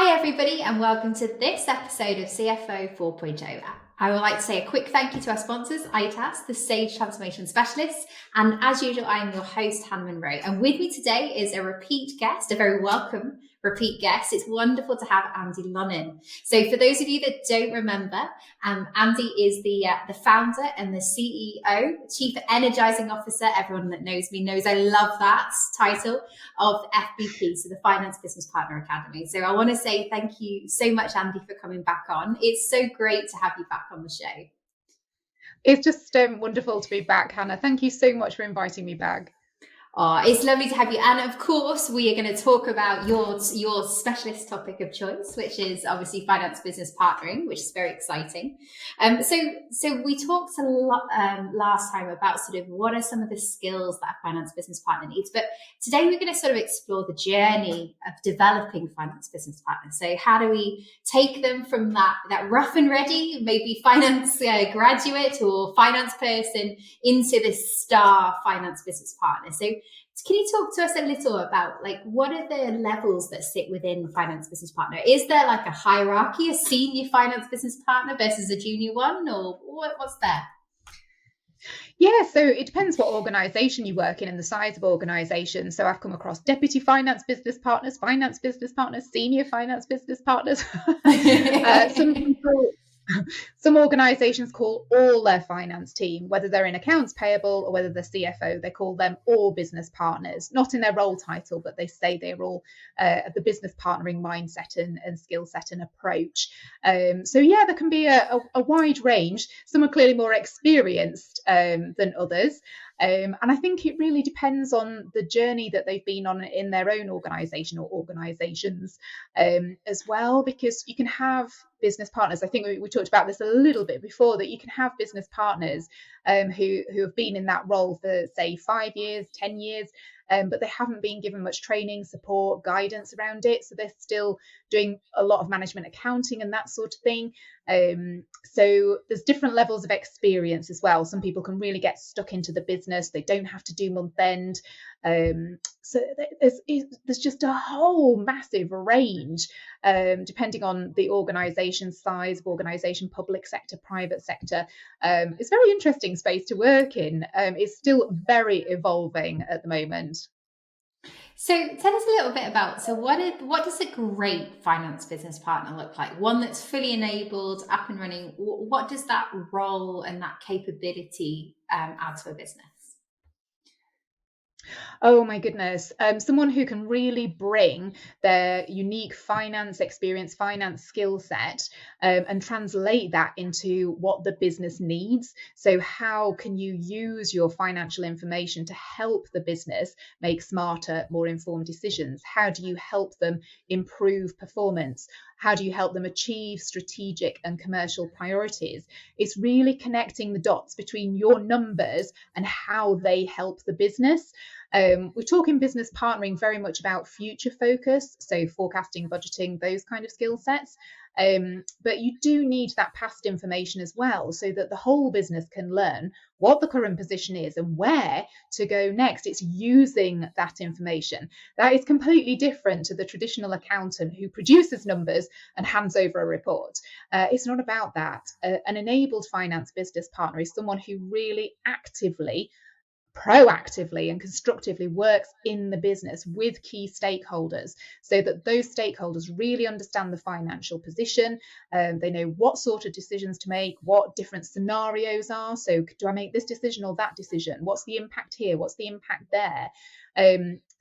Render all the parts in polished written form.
Hi everybody and welcome to this episode of CFO 4.0. I would like to say a quick thank you to our sponsors, ITAS, the Sage Transformation Specialists, and as usual, I am your host, Hannah Munro. And with me today is a repeat guest, a very welcome repeat guest. It's wonderful to have Andi Lonnen. So for those of you that don't remember, Andi is the founder and the CEO, Chief Energizing Officer. Everyone that knows me knows I love that title, of FBP, so the Finance Business Partner Academy. So I want to say thank you so much, Andi, for coming back on. It's so great to have you back on the show. It's just wonderful to be back, Hannah. Thank you so much for inviting me back. Oh, it's lovely to have you. And of course, we are going to talk about your specialist topic of choice, which is obviously finance business partnering, which is very exciting. So we talked a lot last time about sort of what are some of the skills that a finance business partner needs. But today we're going to sort of explore the journey of developing finance business partners. So how do we take them from that rough and ready, maybe finance graduate or finance person, into this star finance business partner? So can you talk to us a little about what are the levels that sit within finance business partner? Is there like a hierarchy, a senior finance business partner versus a junior one, or what's there? Yeah, so it depends what organisation you work in and the size of organisation. So I've come across deputy finance business partners, senior finance business partners. Some organisations call all their finance team, whether they're in accounts payable or whether they're CFO, they call them all business partners, not in their role title, but they say they're all the business partnering mindset and skill set and approach. So yeah, there can be a wide range. Some are clearly more experienced than others. And I think it really depends on the journey that they've been on in their own organisation or organisations as well, because you can have business partners. I think we talked about this a little bit before, that you can have business partners who have been in that role for, say, 5 years, 10 years, but they haven't been given much training, support, guidance around it. So they're still doing a lot of management accounting and that sort of thing. So there's different levels of experience as well. Some people can really get stuck into the business. They don't have to do month end. So there's just a whole massive range, depending on the organisation size of organisation, public sector, private sector. It's a very interesting space to work in. It's still very evolving at the moment. So tell us a little bit about, what does a great finance business partner look like? One that's fully enabled, up and running. What does that role and that capability add to a business? Oh my goodness. Someone who can really bring their unique finance experience, finance skill set, and translate that into what the business needs. So how can you use your financial information to help the business make smarter, more informed decisions? How do you help them improve performance? How do you help them achieve strategic and commercial priorities? It's really connecting the dots between your numbers and how they help the business. We're talking business partnering very much about future focus, so forecasting, budgeting, those kind of skill sets. But you do need that past information as well, so that the whole business can learn what the current position is and where to go next. It's using that information. That is completely different to the traditional accountant who produces numbers and hands over a report. It's not about that. An enabled finance business partner is someone who really actively, proactively and constructively works in the business with key stakeholders, so that those stakeholders really understand the financial position. They know what sort of decisions to make, what different scenarios are. So do I make this decision or that decision? What's the impact here? What's the impact there?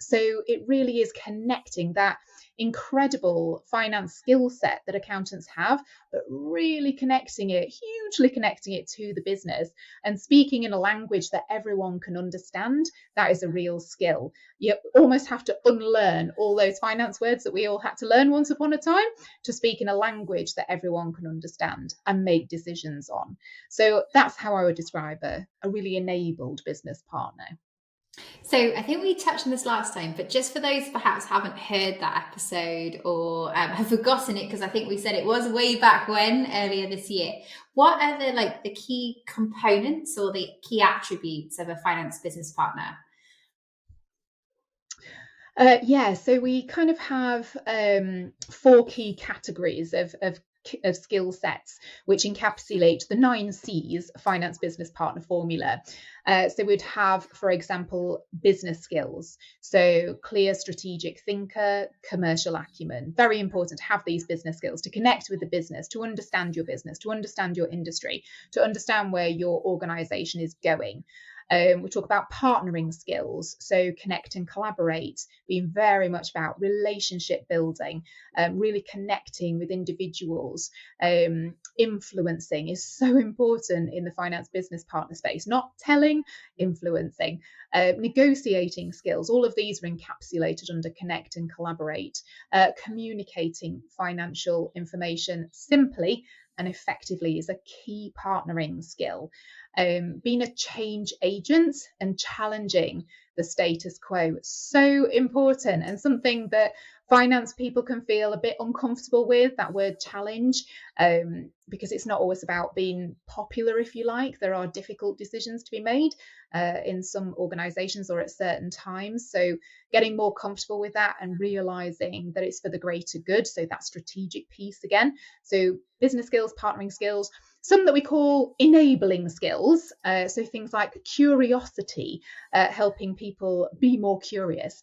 So it really is connecting that incredible finance skill set that accountants have, but really hugely connecting it to the business and speaking in a language that everyone can understand. That is a real skill. You almost have to unlearn all those finance words that we all had to learn once upon a time to speak in a language that everyone can understand and make decisions on. So that's how I would describe a really enabled business partner. So I think we touched on this last time, but just for those perhaps haven't heard that episode or have forgotten it, because I think we said it was way back when, earlier this year. What are the key components or the key attributes of a finance business partner? Yeah, so we kind of have 4 key categories of skill sets, which encapsulate the 9 C's finance business partner formula. So we'd have, for example, business skills. So clear strategic thinker, commercial acumen. Very important to have these business skills to connect with the business, to understand your business, to understand your industry, to understand where your organization is going. We talk about partnering skills, so connect and collaborate, being very much about relationship building, really connecting with individuals. Influencing is so important in the finance business partner space, not telling, influencing. Negotiating skills, all of these are encapsulated under connect and collaborate. Communicating financial information simply and effectively is a key partnering skill. Being a change agent and challenging the status quo, so important, and something that finance people can feel a bit uncomfortable with, that word challenge, because it's not always about being popular, if you like. There are difficult decisions to be made in some organizations or at certain times. So getting more comfortable with that and realizing that it's for the greater good. So that strategic piece again. So business skills, partnering skills, some that we call enabling skills. So things like curiosity, helping people be more curious,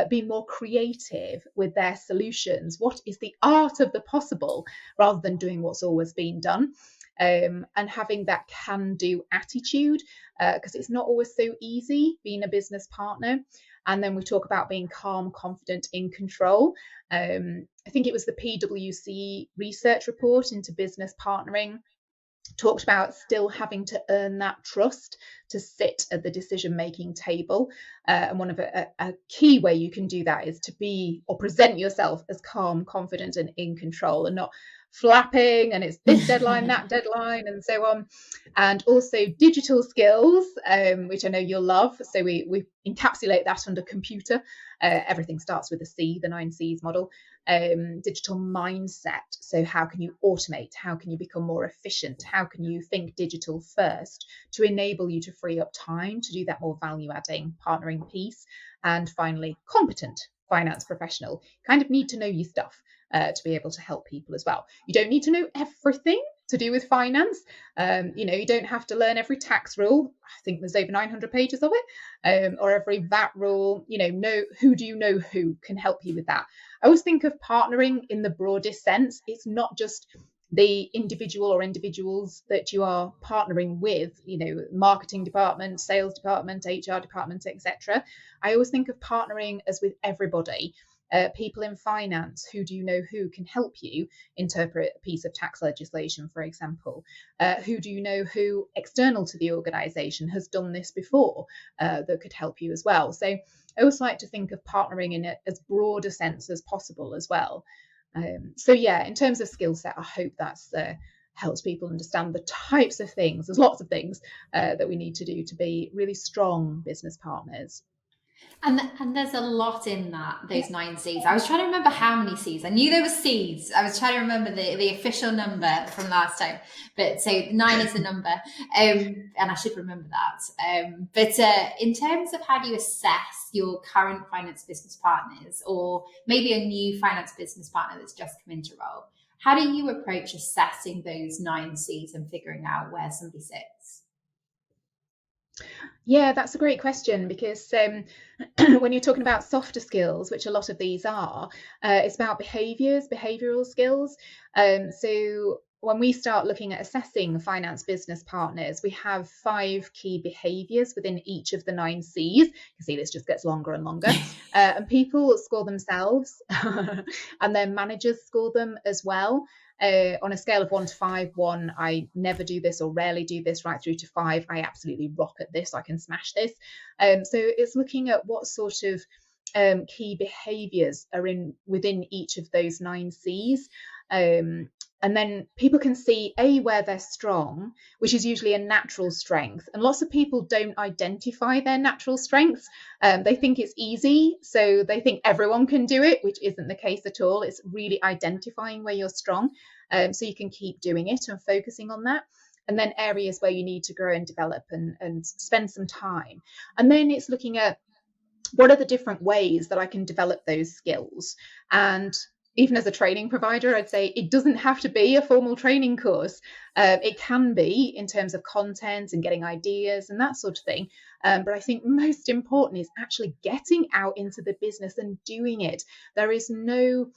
be more creative with their solutions. What is the art of the possible rather than doing what's always been done? And having that can-do attitude, because it's not always so easy being a business partner. And then we talk about being calm, confident, in control. I think it was the PwC research report into business partnering talked about still having to earn that trust to sit at the decision-making table. And one of a key way you can do that is to be or present yourself as calm, confident, and in control, and not flapping and it's this deadline, that deadline, and so on. And also digital skills, which I know you'll love. So we encapsulate that under computer. Everything starts with a C, the 9 C's model. Digital mindset. So how can you automate? How can you become more efficient? How can you think digital first to enable you to free up time to do that more value-adding partnering piece? And finally, competent finance professional. Kind of need to know your stuff to be able to help people as well. You don't need to know everything to do with finance. You don't have to learn every tax rule. I think there's over 900 pages of it, or every VAT rule. Know who do you know who can help you with that. I always think of partnering in the broadest sense. It's not just the individual or individuals that you are partnering with, marketing department, sales department, HR department, etc. I always think of partnering as with everybody. People in finance, who do you know who can help you interpret a piece of tax legislation, for example? Who do you know who external to the organisation has done this before that could help you as well? So I always like to think of partnering in as broad a sense as possible as well. So yeah, in terms of skill set, I hope that's helps people understand the types of things. There's lots of things that we need to do to be really strong business partners. And there's a lot in those 9 C's. I was trying to remember how many C's. I knew there were C's. I was trying to remember the official number from last time. But so 9 is the number. And I should remember that. But in terms of how do you assess your current finance business partners, or maybe a new finance business partner that's just come into role, how do you approach assessing those 9 C's and figuring out where somebody sits? Yeah, that's a great question, because when you're talking about softer skills, which a lot of these are, it's about behavioural skills. So when we start looking at assessing finance business partners, we have 5 key behaviours within each of the 9 C's. You see, this just gets longer and longer. And people score themselves and their managers score them as well. On a scale of 1 to 5, 1, I never do this or rarely do this, right through to 5, I absolutely rock at this, I can smash this. So it's looking at what sort of key behaviours are within each of those 9 C's. And then people can see where they're strong, which is usually a natural strength. And lots of people don't identify their natural strengths. They think it's easy, so they think everyone can do it, which isn't the case at all. It's really identifying where you're strong, so you can keep doing it and focusing on that. And then areas where you need to grow and develop and spend some time. And then it's looking at what are the different ways that I can develop those skills? And even as a training provider, I'd say it doesn't have to be a formal training course. It can be in terms of content and getting ideas and that sort of thing. But I think most important is actually getting out into the business and doing it. There is no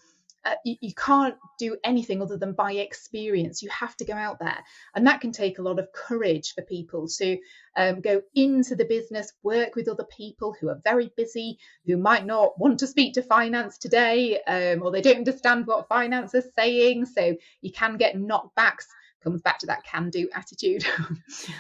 you can't do anything other than by experience. You have to go out there, and that can take a lot of courage for people to go into the business, work with other people who are very busy, who might not want to speak to finance today, or they don't understand what finance is saying. So you can get knockbacks. Comes back to that can-do attitude.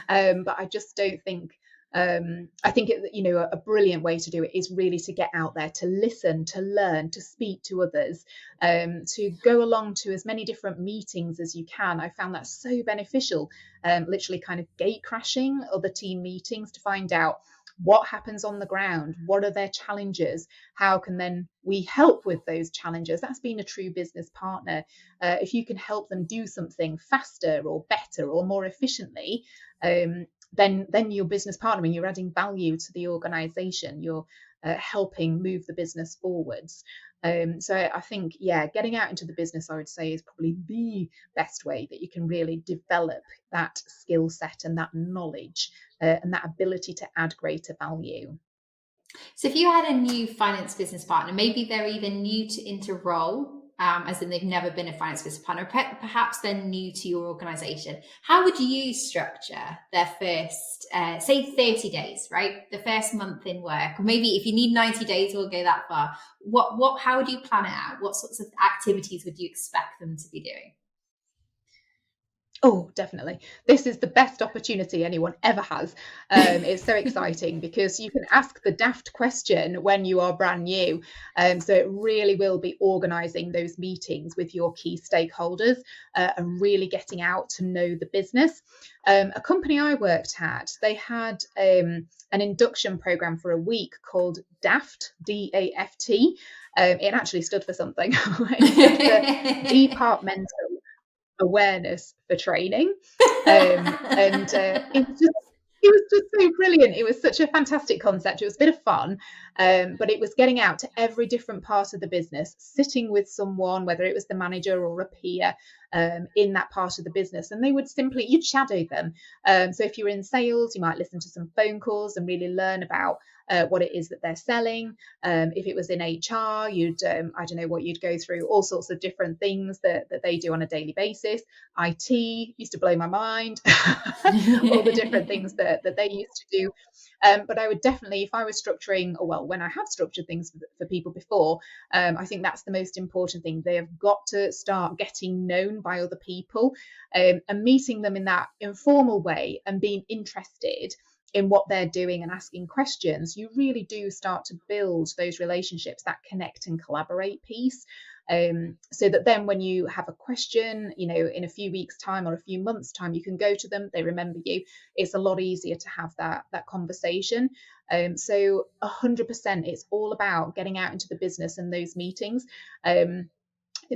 But I just don't think. I think a brilliant way to do it is really to get out there, to listen, to learn, to speak to others, to go along to as many different meetings as you can. I found that so beneficial, literally kind of gate crashing other team meetings to find out what happens on the ground, what are their challenges, how can then we help with those challenges. That's been a true business partner. If you can help them do something faster or better or more efficiently, then you're business partnering, you're adding value to the organization, you're helping move the business forwards. So I think, getting out into the business, I would say, is probably the best way that you can really develop that skill set and that knowledge and that ability to add greater value. So if you had a new finance business partner, maybe they're either new into role, as in they've never been a finance business partner, perhaps they're new to your organization, how would you structure their first, say 30 days, right? The first month in work, or maybe if you need 90 days, we'll go that far. How would you plan it out? What sorts of activities would you expect them to be doing? Oh, definitely. This is the best opportunity anyone ever has. It's so exciting because you can ask the daft question when you are brand new. So it really will be organising those meetings with your key stakeholders and really getting out to know the business. A company I worked at, they had an induction program for a week called DAFT, D-A-F-T. It actually stood for something. It stood for Departmental Awareness for Training, and it was just so brilliant. It was such a fantastic concept. It was a bit of fun, but it was getting out to every different part of the business, sitting with someone, whether it was the manager or a peer, in that part of the business, and you'd shadow them. So if you're in sales, you might listen to some phone calls and really learn about what it is that they're selling. If it was in HR, you'd I don't know what you'd go through, all sorts of different things that they do on a daily basis. IT used to blow my mind, all the different things that they used to do. But I would definitely, if I was structuring, or well, when I have structured things for people before, I think that's the most important thing. They have got to start getting known by other people, and meeting them in that informal way and being interested in what they're doing and asking questions. You really do start to build those relationships, that connect and collaborate piece. So that then when you have a question, in a few weeks' time or a few months' time, you can go to them, they remember you. It's a lot easier to have that conversation. So 100%, it's all about getting out into the business and those meetings.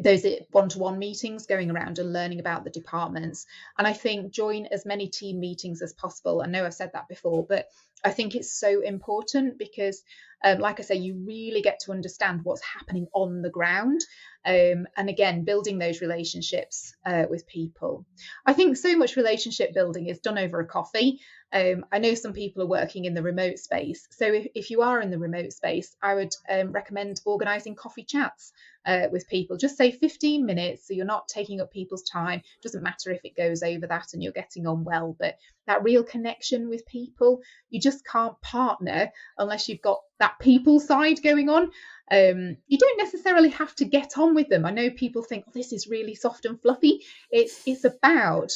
Those one-to-one meetings, going around and learning about the departments. And I think join as many team meetings as possible. I know I've said that before, but I think it's so important because, like I say, you really get to understand what's happening on the ground. And again, building those relationships with people. I think so much relationship building is done over a coffee. I know some people are working in the remote space. So if you are in the remote space, I would recommend organising coffee chats with people. Just say 15 minutes, so you're not taking up people's time. Doesn't matter if it goes over that and you're getting on well, but that real connection with people, you just can't partner unless you've got that people side going on. You don't necessarily have to get on with them. I know people think, oh, this is really soft and fluffy. It's about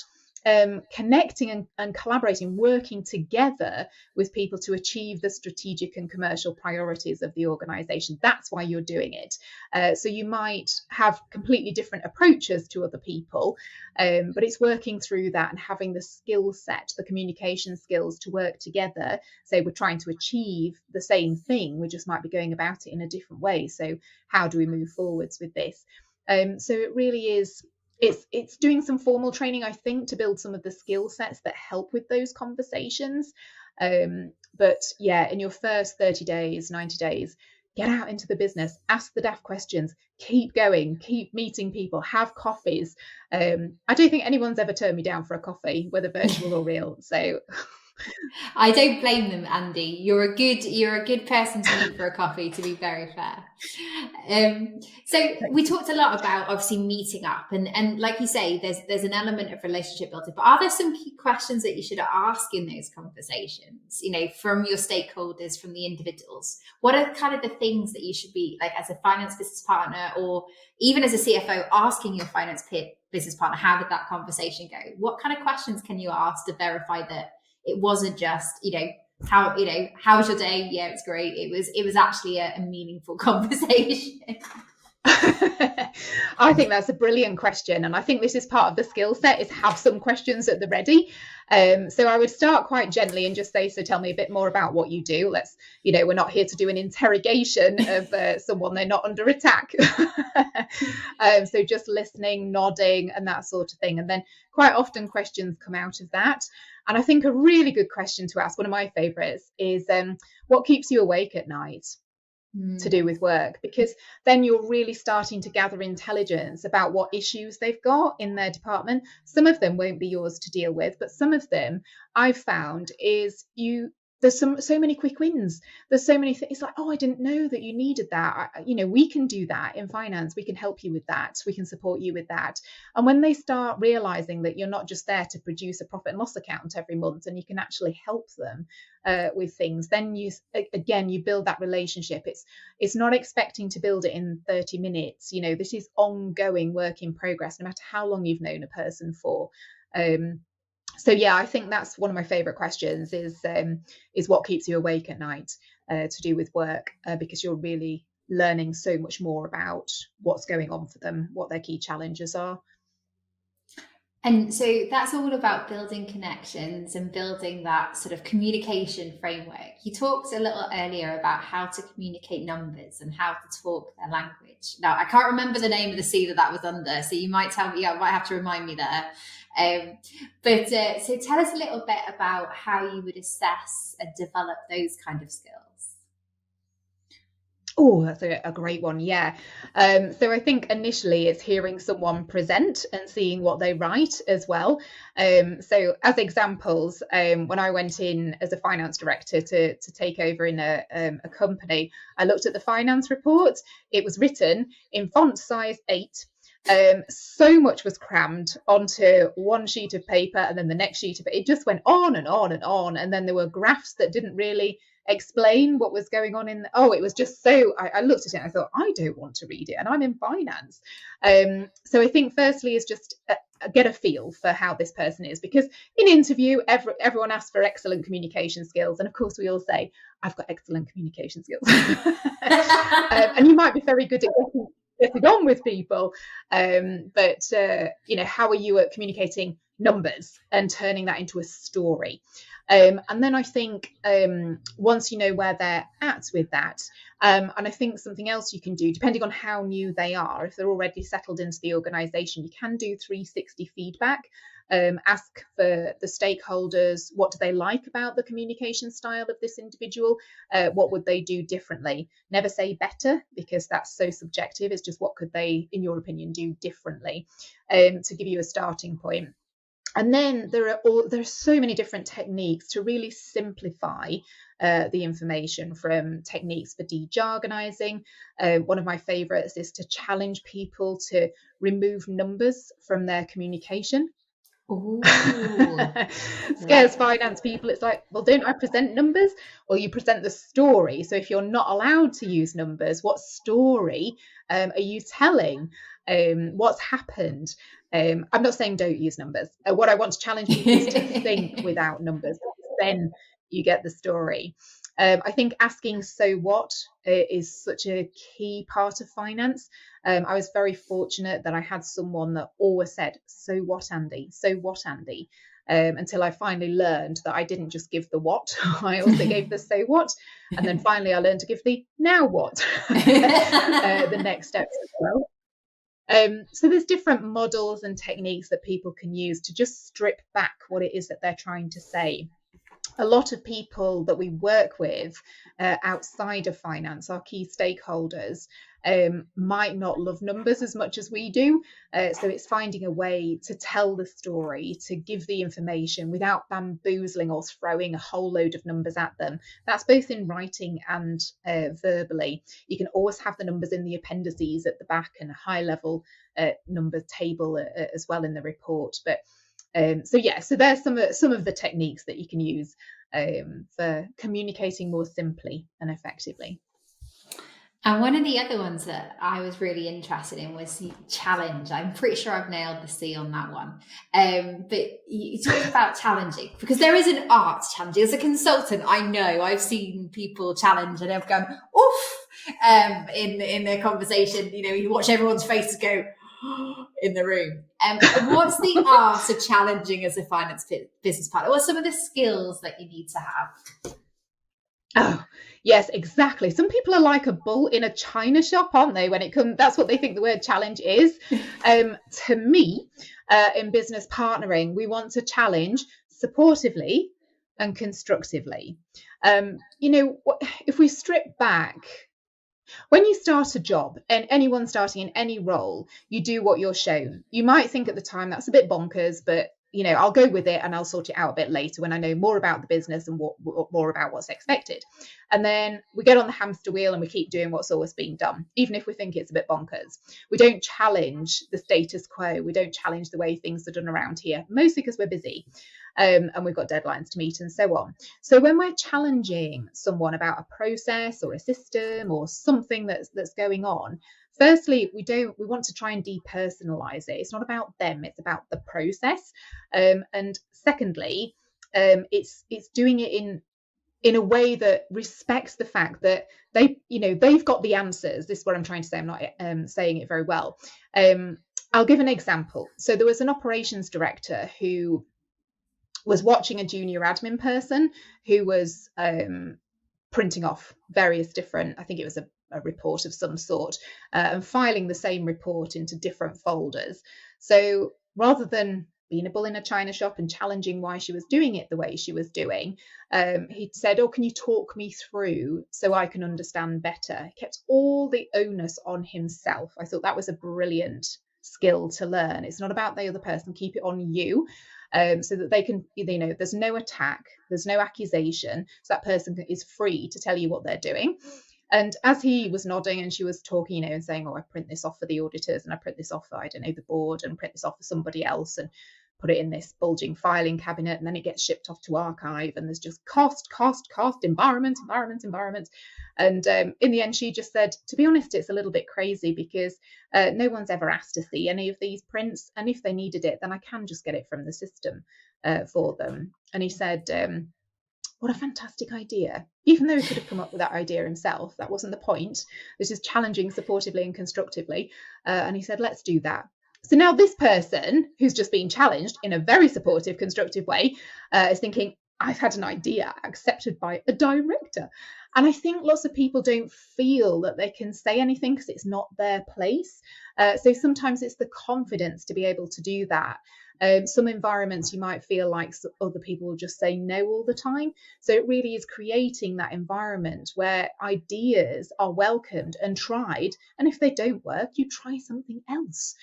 connecting and collaborating, working together with people to achieve the strategic and commercial priorities of the organization. That's why you're doing it. So you might have completely different approaches to other people, but it's working through that and having the skill set, the communication skills to work together. Say we're trying to achieve the same thing, we just might be going about it in a different way. So how do we move forwards with this? So it really is, it's doing some formal training, I think, to build some of the skill sets that help with those conversations. But yeah, in your first 30 days, 90 days, get out into the business, ask the daft questions, keep going, keep meeting people, have coffees. I don't think anyone's ever turned me down for a coffee, whether virtual or real. So I don't blame them, Andy. You're a good person to meet for a coffee, to be very fair. So we talked a lot about obviously meeting up, and like you say, there's an element of relationship building. But are there some key questions that you should ask in those conversations? You know, from your stakeholders, from the individuals. What are kind of the things that you should be like as a finance business partner, or even as a CFO, asking your finance business partner? How did that conversation go? What kind of questions can you ask to verify that it wasn't just, how was your day? Yeah, it's great. It was actually a meaningful conversation. I think that's a brilliant question, and I think this is part of the skill set, is have some questions at the ready. So I would start quite gently and just say, so tell me a bit more about what you do. Let's, we're not here to do an interrogation of someone, they're not under attack. So just listening, nodding, and that sort of thing. And then quite often questions come out of that. And I think a really good question to ask, one of my favorites, is what keeps you awake at night? To do with work, because then you're really starting to gather intelligence about what issues they've got in their department. Some of them won't be yours to deal with, but some of them I've found is there's so many quick wins. There's so many things. It's like, oh, I didn't know that you needed that. We can do that in finance. We can help you with that. We can support you with that. And when they start realizing that you're not just there to produce a profit and loss account every month, and you can actually help them with things, then you build that relationship. It's not expecting to build it in 30 minutes. This is ongoing work in progress, no matter how long you've known a person for. So yeah, I think that's one of my favorite questions, is what keeps you awake at night, to do with work, because you're really learning so much more about what's going on for them, what their key challenges are. And so that's all about building connections and building that sort of communication framework. You talked a little earlier about how to communicate numbers and how to talk their language. Now, I can't remember the name of the C that was under, so you might tell me, I might have to remind me there. So tell us a little bit about how you would assess and develop those kind of skills. Oh, that's a great one. Yeah. So I think initially it's hearing someone present and seeing what they write as well. So as examples, when I went in as a finance director to take over in a company, I looked at the finance report. It was written in font size 8. So much was crammed onto one sheet of paper, and then the next sheet of it just went on and on and on. And then there were graphs that didn't really explain what was going on it was just so, I looked at it and I thought, I don't want to read it, and I'm in finance. So I think firstly is just get a feel for how this person is, because in interview everyone asks for excellent communication skills, and of course we all say, I've got excellent communication skills. And you might be very good at getting on with people, but how are you at communicating numbers and turning that into a story? And then I think once you know where they're at with that, and I think something else you can do, depending on how new they are, if they're already settled into the organization, you can do 360 feedback. Ask for the stakeholders, what do they like about the communication style of this individual? What would they do differently? Never say better, because that's so subjective. It's just what could they, in your opinion, do differently, to give you a starting point. And then there are so many different techniques to really simplify the information, from techniques for de-jargonizing. One of my favorites is to challenge people to remove numbers from their communication. Scares finance people. It's like, well, don't I present numbers? Well, you present the story. So if you're not allowed to use numbers, what story are you telling? What's happened? I'm not saying don't use numbers. What I want to challenge people is to think without numbers. Then you get the story. I think asking so what is such a key part of finance. I was very fortunate that I had someone that always said, so what, Andy? So what, Andy? Until I finally learned that I didn't just give the what, I also gave the so what. And then finally I learned to give the now what, the next steps as well. So there's different models and techniques that people can use to just strip back what it is that they're trying to say. a lot of people that we work with outside of finance, our key stakeholders, might not love numbers as much as we do. So it's finding a way to tell the story, to give the information without bamboozling or throwing a whole load of numbers at them. That's both in writing and verbally. You can always have the numbers in the appendices at the back and a high level number table as well in the report. But so there's some of the techniques that you can use for communicating more simply and effectively. And one of the other ones that I was really interested in was challenge. I'm pretty sure I've nailed the C on that one. But you talked about challenging, because there is an art to challenging. As a consultant, I know I've seen people challenge and have gone, oof, in their conversation. You know, you watch everyone's faces go in the room. What's the art of challenging as a finance business partner? What are some of the skills that you need to have? Oh, yes, exactly. Some people are like a bull in a china shop, aren't they? When it comes, that's what they think the word challenge is. To me, in business partnering, we want to challenge supportively and constructively. If we strip back, when you start a job, and anyone starting in any role, you do what you're shown. You might think at the time that's a bit bonkers, but I'll go with it and I'll sort it out a bit later when I know more about the business and more about what's expected. And then we get on the hamster wheel and we keep doing what's always being done, even if we think it's a bit bonkers. We don't challenge the status quo. We don't challenge the way things are done around here, mostly because we're busy and we've got deadlines to meet and so on. So when we're challenging someone about a process or a system or something that's going on, firstly, we want to try and depersonalize it. It's not about them, it's about the process. And secondly, it's doing it in a way that respects the fact that they've got the answers. This is what I'm trying to say. I'm not saying it very well. I'll give an example. So there was an operations director who was watching a junior admin person who was printing off various different, I think it was a report of some sort, and filing the same report into different folders. So rather than being a bull in a china shop and challenging why she was doing it the way she was doing, he said, can you talk me through so I can understand better? He kept all the onus on himself. I thought that was a brilliant skill to learn. It's not about the other person. Keep it on you. So that they can, there's no attack, there's no accusation. So that person is free to tell you what they're doing. And as he was nodding and she was talking, and saying, I print this off for the auditors and I print this off for, the board, and print this off for somebody else and put it in this bulging filing cabinet, and then it gets shipped off to archive, and there's just cost, environment. And in the end, she just said, to be honest, it's a little bit crazy because no one's ever asked to see any of these prints. And if they needed it, then I can just get it from the system for them. And he said, what a fantastic idea. Even though he could have come up with that idea himself, that wasn't the point. This is challenging supportively and constructively. And he said, let's do that. So now this person who's just been challenged in a very supportive, constructive way is thinking, I've had an idea accepted by a director. And I think lots of people don't feel that they can say anything because it's not their place. So sometimes it's the confidence to be able to do that. Some environments you might feel like other people will just say no all the time. So it really is creating that environment where ideas are welcomed and tried. And if they don't work, you try something else,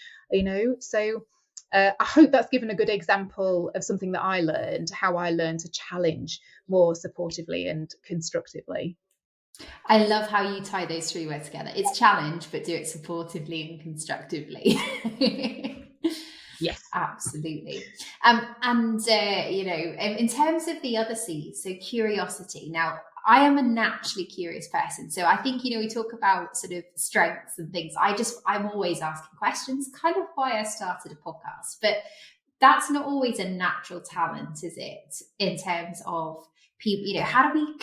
So I hope that's given a good example of something that I learned, how I learned to challenge more supportively and constructively. I love how you tie those three words together. It's challenge, but do it supportively and constructively. Yes, absolutely. In terms of the other C, so curiosity. Now, I am a naturally curious person. So I think, we talk about sort of strengths and things. I'm always asking questions, kind of why I started a podcast. But that's not always a natural talent, is it? In terms of people, how do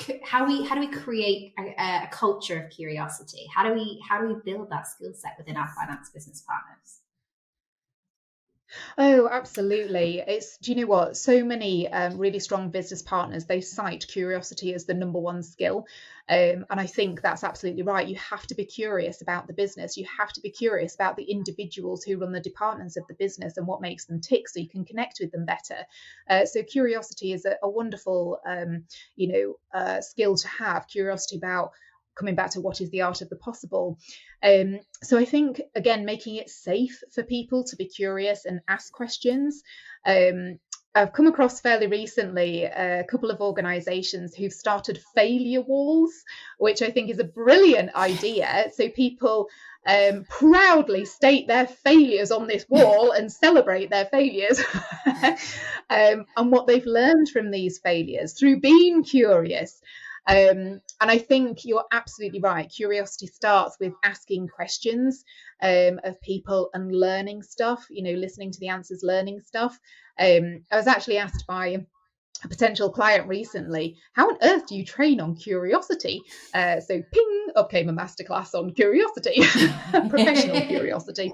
we create a culture of curiosity? How do we build that skill set within our finance business partners? Oh, absolutely. Do you know what? So many really strong business partners, they cite curiosity as the number one skill. And I think that's absolutely right. You have to be curious about the business. You have to be curious about the individuals who run the departments of the business and what makes them tick so you can connect with them better. So curiosity is a wonderful, skill to have. Curiosity about coming back to what is the art of the possible. So I think, again, making it safe for people to be curious and ask questions. I've come across fairly recently a couple of organizations who've started failure walls, which I think is a brilliant idea. So people proudly state their failures on this wall and celebrate their failures and what they've learned from these failures through being curious. And I think you're absolutely right. Curiosity starts with asking questions of people and learning stuff, listening to the answers, learning stuff. I was actually asked by a potential client recently, how on earth do you train on curiosity? So ping, up came a masterclass on curiosity, professional curiosity,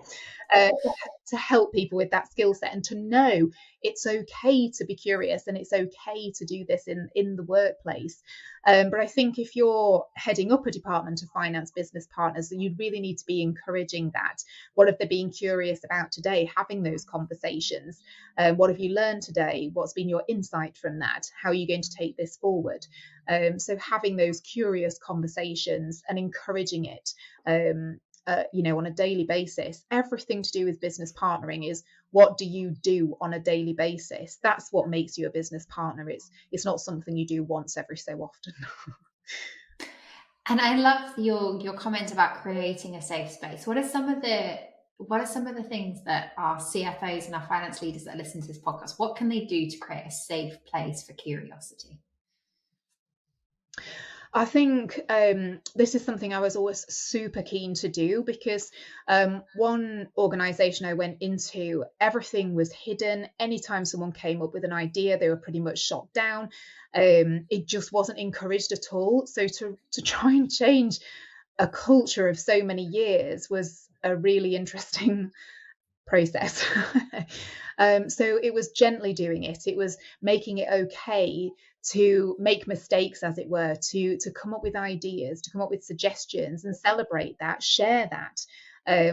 to help people with that skill set and to know it's okay to be curious and it's okay to do this in the workplace. But I think if you're heading up a department of finance business partners, then you really need to be encouraging that. What have they been curious about today? Having those conversations. What have you learned today? What's been your insight from that? How are you going to take this forward? So having those curious conversations and encouraging it, on a daily basis. Everything to do with business partnering is, what do you do on a daily basis? That's what makes you a business partner. It's not something you do once every so often. And I love your comment about creating a safe space. What are some of the things that our CFOs and our finance leaders that listen to this podcast, what can they do to create a safe place for curiosity? I think this is something I was always super keen to do, because one organization I went into, everything was hidden. Anytime someone came up with an idea, they were pretty much shot down. It just wasn't encouraged at all. So to try and change a culture of so many years was a really interesting process. So it was gently doing it. It was making it okay to make mistakes, as it were, to come up with ideas, to come up with suggestions and celebrate that, share that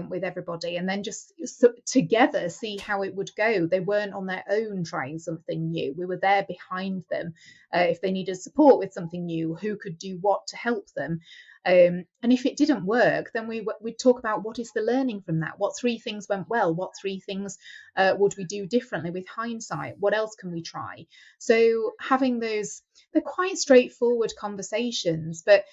with everybody, and then just together see how it would go. They weren't on their own trying something new. We were there behind them. If they needed support with something new, who could do what to help them? And if it didn't work, then we'd talk about what is the learning from that? What 3 things went well? What 3 things would we do differently with hindsight? What else can we try? So having those, they're quite straightforward conversations, but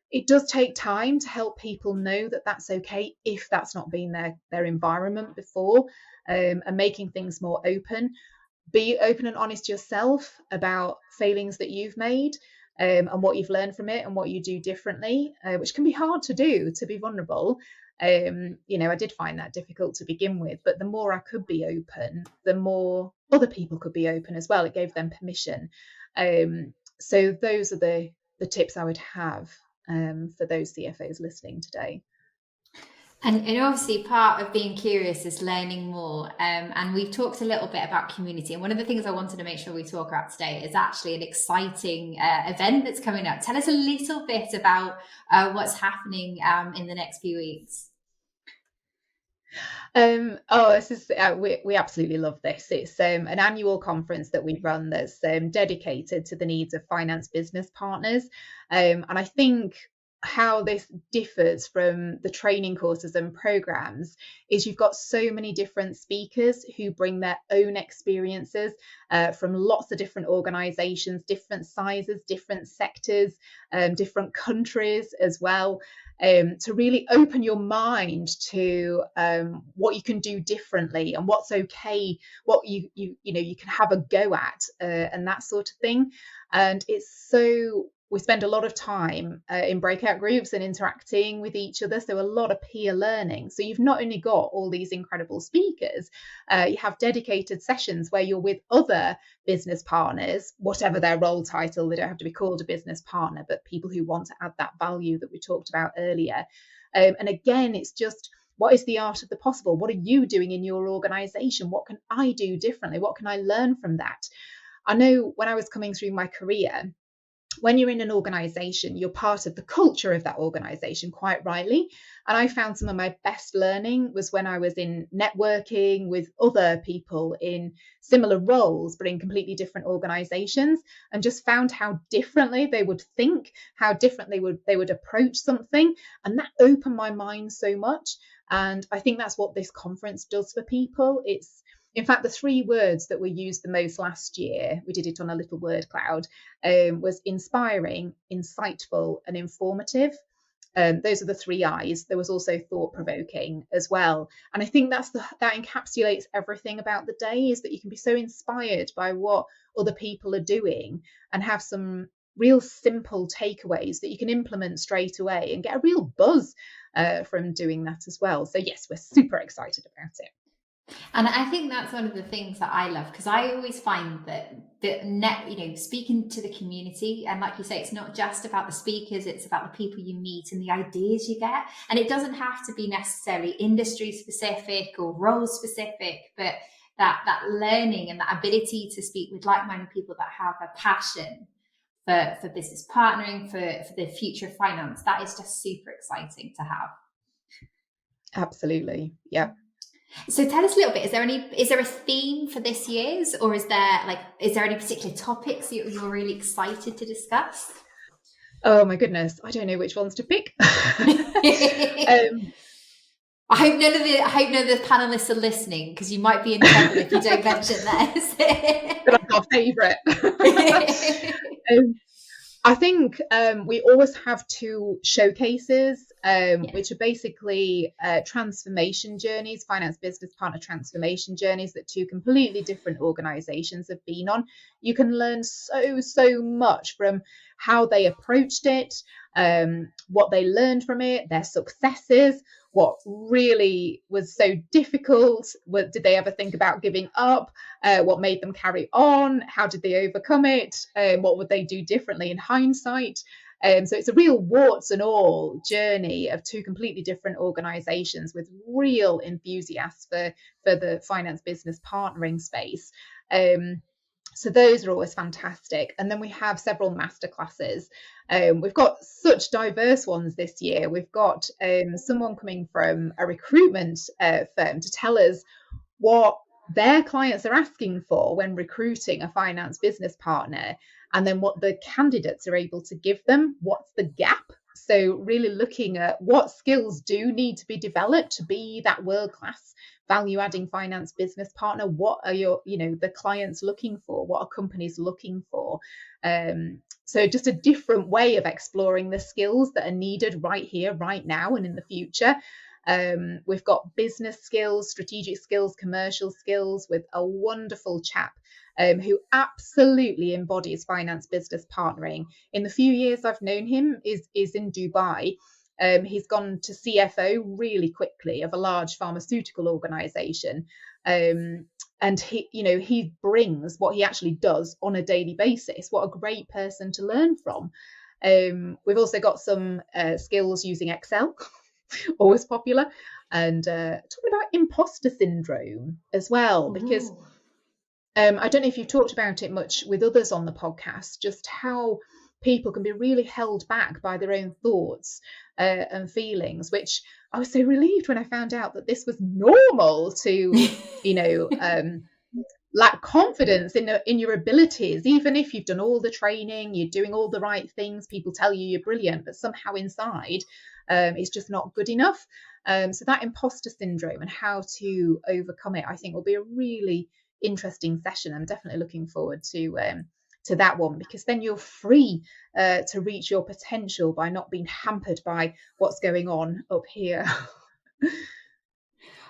it does take time to help people know that that's okay if that's not been their environment before, and making things more open. Be open and honest yourself about failings that you've made, and what you've learned from it and what you do differently, which can be hard to do, to be vulnerable. I did find that difficult to begin with, but the more I could be open, the more other people could be open as well. It gave them permission. So those are the tips I would have for those CFOs listening today. And obviously part of being curious is learning more. And we've talked a little bit about community. And one of the things I wanted to make sure we talk about today is actually an exciting event that's coming up. Tell us a little bit about what's happening in the next few weeks. This is we absolutely love this. It's an annual conference that we run that's dedicated to the needs of finance business partners. And I think how this differs from the training courses and programs is you've got so many different speakers who bring their own experiences from lots of different organizations, different sizes, different sectors, different countries as well, to really open your mind to what you can do differently and what's okay, what you can have a go at, and that sort of thing. And we spend a lot of time in breakout groups and interacting with each other. So a lot of peer learning. So you've not only got all these incredible speakers, you have dedicated sessions where you're with other business partners, whatever their role title. They don't have to be called a business partner, but people who want to add that value that we talked about earlier. And again, it's just what is the art of the possible? What are you doing in your organization? What can I do differently? What can I learn from that? I know when I was coming through my career, when you're in an organization, you're part of the culture of that organization, quite rightly. And I found some of my best learning was when I was in networking with other people in similar roles, but in completely different organizations, and just found how differently they would think, how differently they would approach something. And that opened my mind so much. And I think that's what this conference does for people. It's, in fact, the 3 words that were used the most last year, we did it on a little word cloud, was inspiring, insightful, and informative. Those are the 3 I's. There was also thought-provoking as well. And I think that encapsulates everything about the day, is that you can be so inspired by what other people are doing and have some real simple takeaways that you can implement straight away and get a real buzz from doing that as well. So yes, we're super excited about it. And I think that's one of the things that I love, because I always find that speaking to the community, and like you say, it's not just about the speakers, it's about the people you meet and the ideas you get. And it doesn't have to be necessarily industry specific or role specific, but that learning and that ability to speak with like-minded people that have a passion for business partnering, for the future of finance, that is just super exciting to have. Absolutely. Yeah. So tell us a little bit, is there a theme for this year's, or is there any particular topics you're really excited to discuss? Oh my goodness, I don't know which ones to pick. I hope none of the panelists are listening, because you might be in trouble if you don't mention theirs. But I've got a favourite. I think we always have 2 showcases, which are basically transformation journeys, finance business partner transformation journeys that 2 completely different organizations have been on. You can learn so much from how they approached it, what they learned from it, their successes, what really was so difficult. Did they ever think about giving up? What made them carry on? How did they overcome it? What would they do differently in hindsight? So it's a real warts and all journey of 2 completely different organizations with real enthusiasts for the finance business partnering space. So those are always fantastic. And then we have several masterclasses. We've got such diverse ones this year. We've got someone coming from a recruitment firm to tell us what their clients are asking for when recruiting a finance business partner, and then what the candidates are able to give them. What's the gap? So really looking at what skills do need to be developed to be that world-class value-adding finance business partner. What are the clients looking for? What are companies looking for? So just a different way of exploring the skills that are needed right here, right now, and in the future. We've got business skills, strategic skills, commercial skills, with a wonderful chap who absolutely embodies finance business partnering. In the few years I've known him is in Dubai. He's gone to CFO really quickly of a large pharmaceutical organization. And he brings what he actually does on a daily basis. What a great person to learn from. We've also got some skills using Excel, always popular, and talking about imposter syndrome as well, because I don't know if you've talked about it much with others on the podcast, just how people can be really held back by their own thoughts and feelings, which I was so relieved when I found out that this was normal to, lack confidence in your abilities. Even if you've done all the training, you're doing all the right things, people tell you you're brilliant, but somehow inside it's just not good enough. So that imposter syndrome and how to overcome it, I think, will be a really interesting session. I'm definitely looking forward to that one, because then you're free to reach your potential by not being hampered by what's going on up here.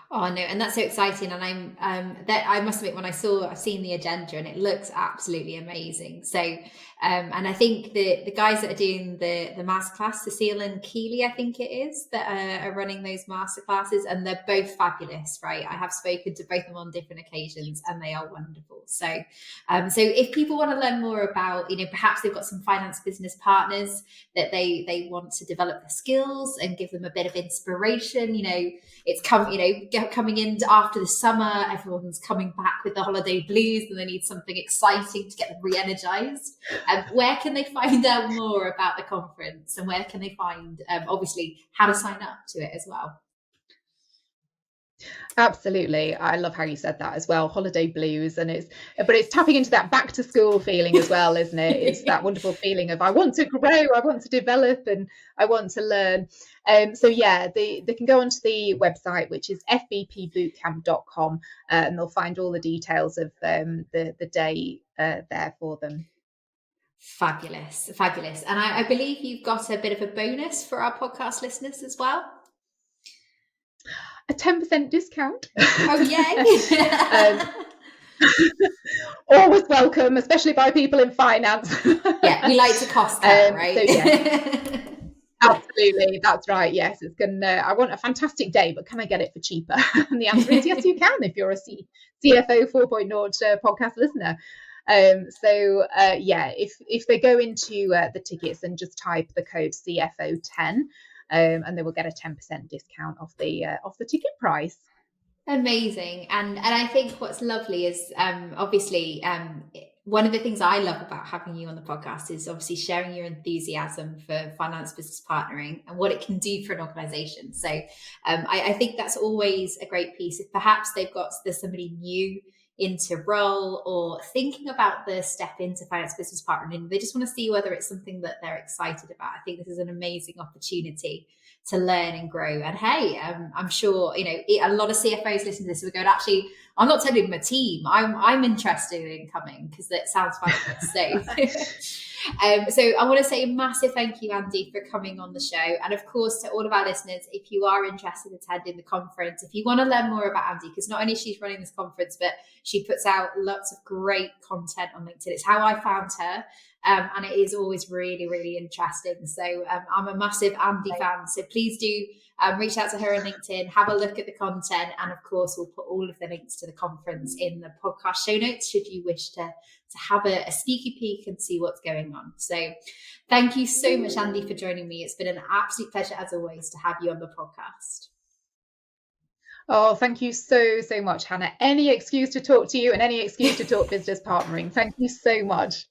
Oh no, and that's so exciting. And I must admit, when I've seen the agenda, and it looks absolutely amazing. So, and I think the guys that are doing the masterclass, Cecile and Keely, I think it is, that are running those masterclasses, and they're both fabulous, right? I have spoken to both of them on different occasions, and they are wonderful. So, so if people want to learn more about, perhaps they've got some finance business partners that they want to develop their skills and give them a bit of inspiration, it's coming in after the summer, everyone's coming back with the holiday blues and they need something exciting to get them re-energized. Where can they find out more about the conference, and where can they find obviously how to sign up to it as well? Absolutely. I love how you said that as well. Holiday blues. And it's tapping into that back to school feeling as well, isn't it? It's that wonderful feeling of I want to grow, I want to develop, and I want to learn. So yeah, they can go onto the website, which is fbpbootcamp.com, and they'll find all the details of the day there for them. Fabulous. And I believe you've got a bit of a bonus for our podcast listeners as well. A 10% discount. Oh, yay. Always welcome, especially by people in finance. Yeah, we like to cost cut, right? So yeah, absolutely, that's right. Yes, it's gonna. I want a fantastic day, but can I get it for cheaper? And the answer is yes, you can if you're a CFO 4.0 podcast listener. Yeah, if they go into the tickets and just type the code CFO10, and they will get a 10% discount off the ticket price. Amazing. And I think what's lovely is obviously one of the things I love about having you on the podcast is obviously sharing your enthusiasm for finance business partnering and what it can do for an organization. So I think that's always a great piece. If perhaps there's somebody new into role or thinking about the step into finance business partnering, they just want to see whether it's something that they're excited about. I think this is an amazing opportunity to learn and grow. And hey, I'm sure a lot of CFOs listen to this will go, actually, I'm not telling them a team. I'm interested in coming because that sounds fabulous. So I want to say a massive thank you, Andi, for coming on the show. And of course, to all of our listeners, if you are interested in attending the conference, if you want to learn more about Andi, because not only she's running this conference, but she puts out lots of great content on LinkedIn. It's how I found her. And it is always really, really interesting. So I'm a massive Andi fan. So please do reach out to her on LinkedIn, have a look at the content. And of course, we'll put all of the links to the conference in the podcast show notes should you wish to have a sneaky peek and see what's going on. So thank you so much, Andi, for joining me. It's been an absolute pleasure, as always, to have you on the podcast. Oh, thank you so much, Hannah. Any excuse to talk to you and any excuse to talk business partnering. Thank you so much.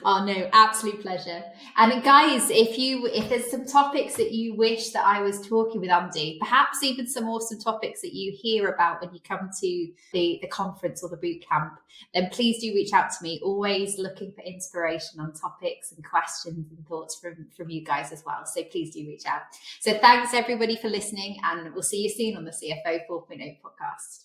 Oh no, absolute pleasure. And guys, if there's some topics that you wish that I was talking with Andi, perhaps even some awesome topics that you hear about when you come to the conference or the boot camp, then please do reach out to me. Always looking for inspiration on topics and questions and thoughts from you guys as well. So please do reach out. So thanks everybody for listening, and we'll see you soon on the CFO 4.0 podcast.